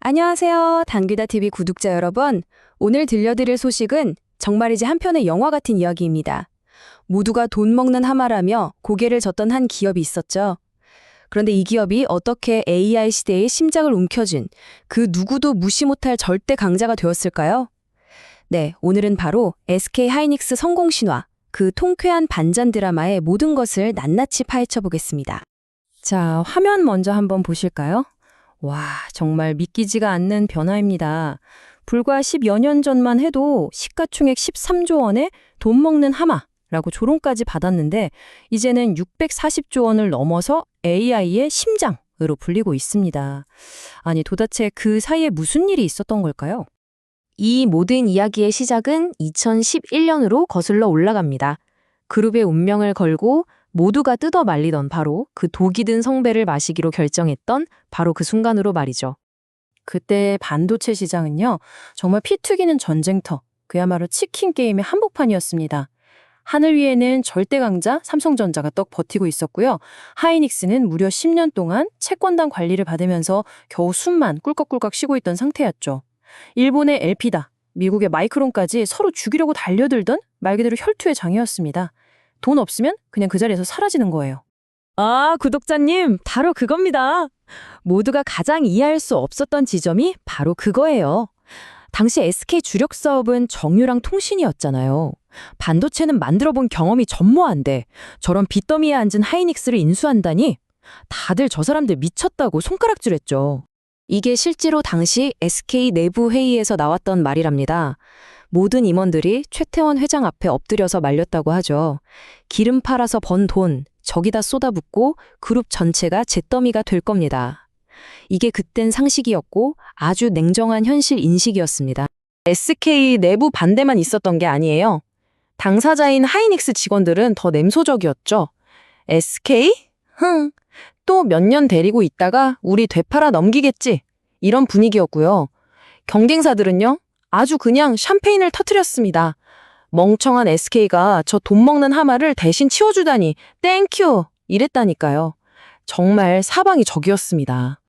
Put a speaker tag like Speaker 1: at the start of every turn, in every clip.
Speaker 1: 안녕하세요. 단귀다TV 구독자 여러분. 오늘 들려드릴 소식은 정말이지 한편의 영화 같은 이야기입니다. 모두가 돈 먹는 하마라며 고개를 젓던 한 기업이 있었죠. 그런데 이 기업이 어떻게 AI 시대의 심장을 움켜쥔 그 누구도 무시 못할 절대 강자가 되었을까요? 네, 오늘은 바로 SK 하이닉스 성공 신화, 그 통쾌한 반전 드라마의 모든 것을 낱낱이 파헤쳐 보겠습니다. 자, 화면 먼저 한번 보실까요? 와, 정말 믿기지가 않는 변화입니다. 불과 10여 년 전만 해도 시가총액 13조 원에 돈 먹는 하마라고 조롱까지 받았는데 이제는 640조 원을 넘어서 AI의 심장으로 불리고 있습니다. 아니, 도대체 그 사이에 무슨 일이 있었던 걸까요? 이 모든 이야기의 시작은 2011년으로 거슬러 올라갑니다. 그룹의 운명을 걸고 모두가 뜯어 말리던 바로 그 독이 든 성배를 마시기로 결정했던 바로 그 순간으로 말이죠. 그때 반도체 시장은요, 정말 피 튀기는 전쟁터, 그야말로 치킨 게임의 한복판이었습니다. 하늘 위에는 절대 강자 삼성전자가 떡 버티고 있었고요. 하이닉스는 무려 10년 동안 채권단 관리를 받으면서 겨우 숨만 꿀꺽꿀꺽 쉬고 있던 상태였죠. 일본의 LP다, 미국의 마이크론까지 서로 죽이려고 달려들던 말 그대로 혈투의 장이었습니다. 돈 없으면 그냥 그 자리에서 사라지는 거예요. 아, 구독자님, 바로 그겁니다. 모두가 가장 이해할 수 없었던 지점이 바로 그거예요. 당시 SK 주력 사업은 정유랑 통신이었잖아요. 반도체는 만들어 본 경험이 전무한데 저런 빚더미에 앉은 하이닉스를 인수한다니 다들 저 사람들 미쳤다고 손가락질했죠. 이게 실제로 당시 SK 내부 회의에서 나왔던 말이랍니다. 모든 임원들이 최태원 회장 앞에 엎드려서 말렸다고 하죠. 기름 팔아서 번 돈 저기다 쏟아붓고 그룹 전체가 잿더미가 될 겁니다. 이게 그땐 상식이었고 아주 냉정한 현실 인식이었습니다. SK 내부 반대만 있었던 게 아니에요. 당사자인 하이닉스 직원들은 더 냉소적이었죠. SK? 또 몇 년 데리고 있다가 우리 되팔아 넘기겠지. 이런 분위기였고요. 경쟁사들은요. 아주 그냥 샴페인을 터뜨렸습니다. 멍청한 SK가 저 돈 먹는 하마를 대신 치워주다니 땡큐 이랬다니까요. 정말 사방이 적이었습니다.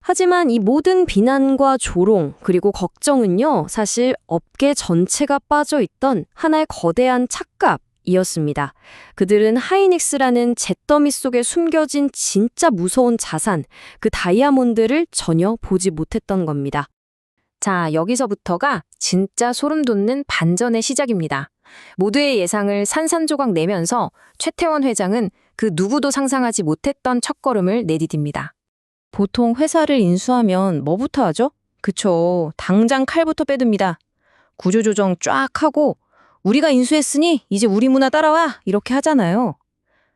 Speaker 1: 하지만 이 모든 비난과 조롱 그리고 걱정은요. 사실 업계 전체가 빠져있던 하나의 거대한 착각이었습니다. 그들은 하이닉스라는 잿더미 속에 숨겨진 진짜 무서운 자산, 그 다이아몬드를 전혀 보지 못했던 겁니다. 자, 여기서부터가 진짜 소름 돋는 반전의 시작입니다. 모두의 예상을 산산조각 내면서 최태원 회장은 그 누구도 상상하지 못했던 첫걸음을 내디딥니다. 보통 회사를 인수하면 뭐부터 하죠? 그쵸, 당장 칼부터 빼듭니다. 구조조정 쫙 하고 우리가 인수했으니 이제 우리 문화 따라와 이렇게 하잖아요.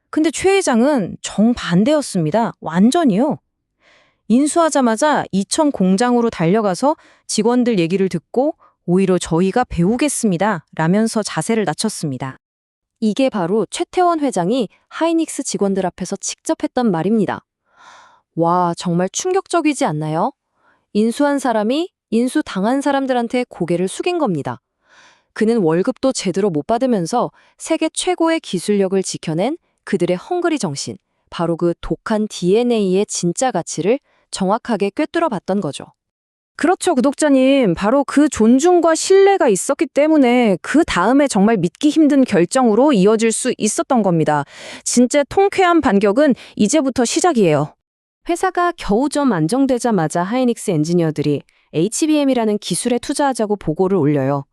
Speaker 1: 근데 최 회장은 정반대였습니다. 완전히요. 인수하자마자 이천 공장으로 달려가서 직원들 얘기를 듣고 오히려 저희가 배우겠습니다 라면서 자세를 낮췄습니다. 이게 바로 최태원 회장이 하이닉스 직원들 앞에서 직접 했던 말입니다. 와, 정말 충격적이지 않나요? 인수한 사람이 인수당한 사람들한테 고개를 숙인 겁니다. 그는 월급도 제대로 못 받으면서 세계 최고의 기술력을 지켜낸 그들의 헝그리 정신, 바로 그 독한 DNA의 진짜 가치를 정확하게 꿰뚫어 봤던 거죠. 그렇죠, 구독자님. 바로 그 존중과 신뢰가 있었기 때문에 그 다음에 정말 믿기 힘든 결정으로 이어질 수 있었던 겁니다. 진짜 통쾌한 반격은 이제부터 시작이에요. 회사가 겨우 좀 안정되자마자 하이닉스 엔지니어들이 HBM이라는 기술에 투자하자고 보고를 올려요.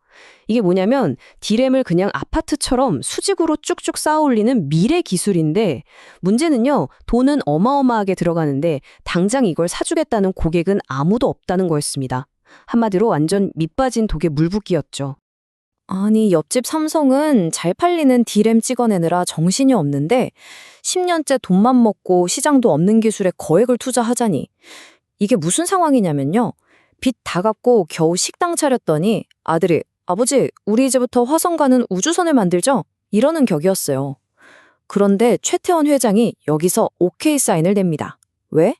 Speaker 1: 이게 뭐냐면 D램을 그냥 아파트처럼 수직으로 쭉쭉 쌓아 올리는 미래 기술인데 문제는요, 돈은 어마어마하게 들어가는데 당장 이걸 사주겠다는 고객은 아무도 없다는 거였습니다. 한마디로 완전 밑빠진 독에 물붓기였죠. 아니, 옆집 삼성은 잘 팔리는 D램 찍어내느라 정신이 없는데 10년째 돈만 먹고 시장도 없는 기술에 거액을 투자하자니 이게 무슨 상황이냐면요. 빚 다 갚고 겨우 식당 차렸더니 아들이 아버지, 우리 이제부터 화성 가는 우주선을 만들죠? 이러는 격이었어요. 그런데 최태원 회장이 여기서 오케이 사인을 냅니다. 왜?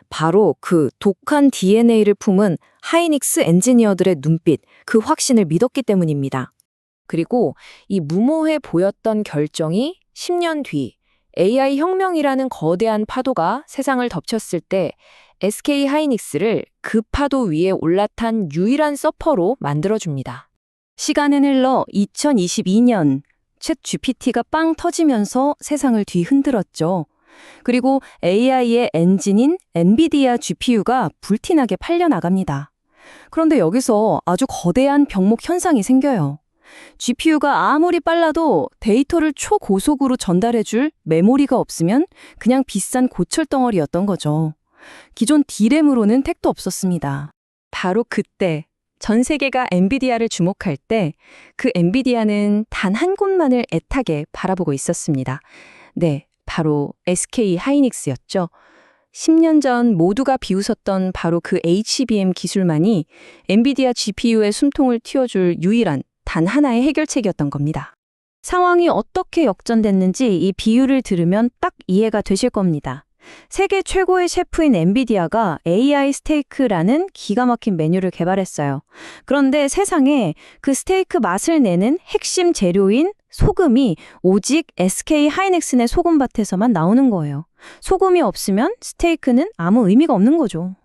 Speaker 1: 바로 그 독한 DNA를 품은 하이닉스 엔지니어들의 눈빛, 그 확신을 믿었기 때문입니다. 그리고 이 무모해 보였던 결정이 10년 뒤 AI 혁명이라는 거대한 파도가 세상을 덮쳤을 때 SK 하이닉스를 그 파도 위에 올라탄 유일한 서퍼로 만들어줍니다. 시간은 흘러 2022년, 챗 GPT가 빵 터지면서 세상을 뒤흔들었죠. 그리고 AI의 엔진인 엔비디아 GPU가 불티나게 팔려나갑니다. 그런데 여기서 아주 거대한 병목 현상이 생겨요. GPU가 아무리 빨라도 데이터를 초고속으로 전달해줄 메모리가 없으면 그냥 비싼 고철덩어리였던 거죠. 기존 D램으로는 택도 없었습니다. 바로 그때 전 세계가 엔비디아를 주목할 때 그 엔비디아는 단 한 곳만을 애타게 바라보고 있었습니다. 네, 바로 SK 하이닉스였죠. 10년 전 모두가 비웃었던 바로 그 HBM 기술만이 엔비디아 GPU의 숨통을 틔워줄 유일한 단 하나의 해결책이었던 겁니다. 상황이 어떻게 역전됐는지 이 비유를 들으면 딱 이해가 되실 겁니다. 세계 최고의 셰프인 엔비디아가 AI 스테이크라는 기가 막힌 메뉴를 개발했어요. 그런데 세상에 그 스테이크 맛을 내는 핵심 재료인 소금이 오직 SK 하이닉스네 소금밭에서만 나오는 거예요. 소금이 없으면 스테이크는 아무 의미가 없는 거죠.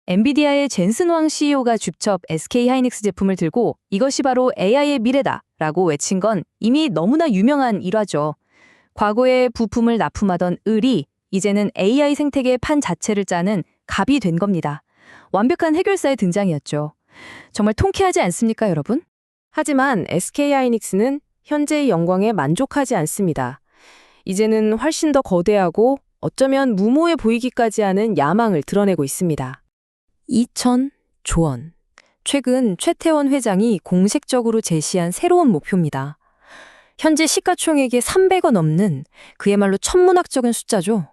Speaker 1: 엔비디아의 젠슨 왕 CEO가 직접 SK 하이닉스 제품을 들고 이것이 바로 AI의 미래다 라고 외친 건 이미 너무나 유명한 일화죠. 과거에 부품을 납품하던 을이 이제는 AI 생태계의 판 자체를 짜는 갑이 된 겁니다. 완벽한 해결사의 등장이었죠. 정말 통쾌하지 않습니까, 여러분? 하지만 SK 하이닉스는 현재의 영광에 만족하지 않습니다. 이제는 훨씬 더 거대하고 어쩌면 무모해 보이기까지 하는 야망을 드러내고 있습니다. 2,000조 원. 최근 최태원 회장이 공식적으로 제시한 새로운 목표입니다. 현재 시가총액이 300억 넘는 그야말로 천문학적인 숫자죠.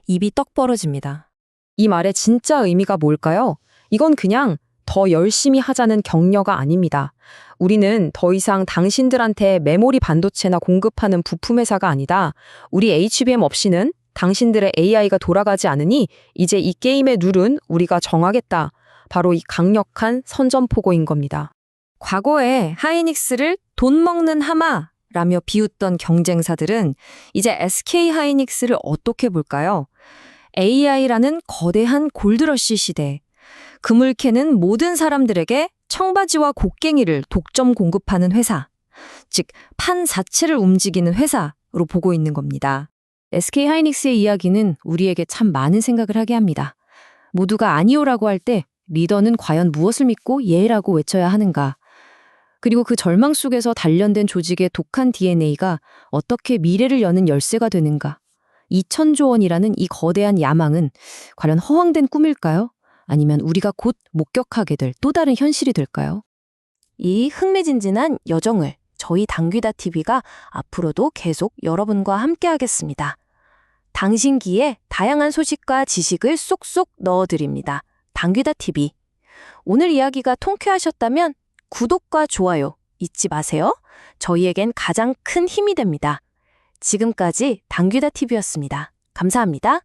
Speaker 1: 입이 떡 벌어집니다. 이 말의 진짜 의미가 뭘까요? 이건 그냥 더 열심히 하자는 격려가 아닙니다. 우리는 더 이상 당신들한테 메모리 반도체나 공급하는 부품 회사가 아니다. 우리 HBM 없이는 당신들의 AI가 돌아가지 않으니 이제 이 게임의 룰은 우리가 정하겠다. 바로 이 강력한 선전포고인 겁니다. 과거에 하이닉스를 돈 먹는 하마라며 비웃던 경쟁사들은 이제 SK 하이닉스를 어떻게 볼까요? AI라는 거대한 골드러시 시대. 금을 캐는 모든 사람들에게 청바지와 곡괭이를 독점 공급하는 회사. 즉, 판 자체를 움직이는 회사로 보고 있는 겁니다. SK 하이닉스의 이야기는 우리에게 참 많은 생각을 하게 합니다. 모두가 아니오라고 할 때 리더는 과연 무엇을 믿고 예라고 외쳐야 하는가? 그리고 그 절망 속에서 단련된 조직의 독한 DNA가 어떻게 미래를 여는 열쇠가 되는가? 2,000조 원이라는 이 거대한 야망은 과연 허황된 꿈일까요? 아니면 우리가 곧 목격하게 될 또 다른 현실이 될까요? 이 흥미진진한 여정을 저희 당귀다TV가 앞으로도 계속 여러분과 함께하겠습니다. 당신 귀에 다양한 소식과 지식을 쏙쏙 넣어드립니다. 당귀다TV. 오늘 이야기가 통쾌하셨다면 구독과 좋아요 잊지 마세요. 저희에겐 가장 큰 힘이 됩니다. 지금까지 당귀다TV였습니다. 감사합니다.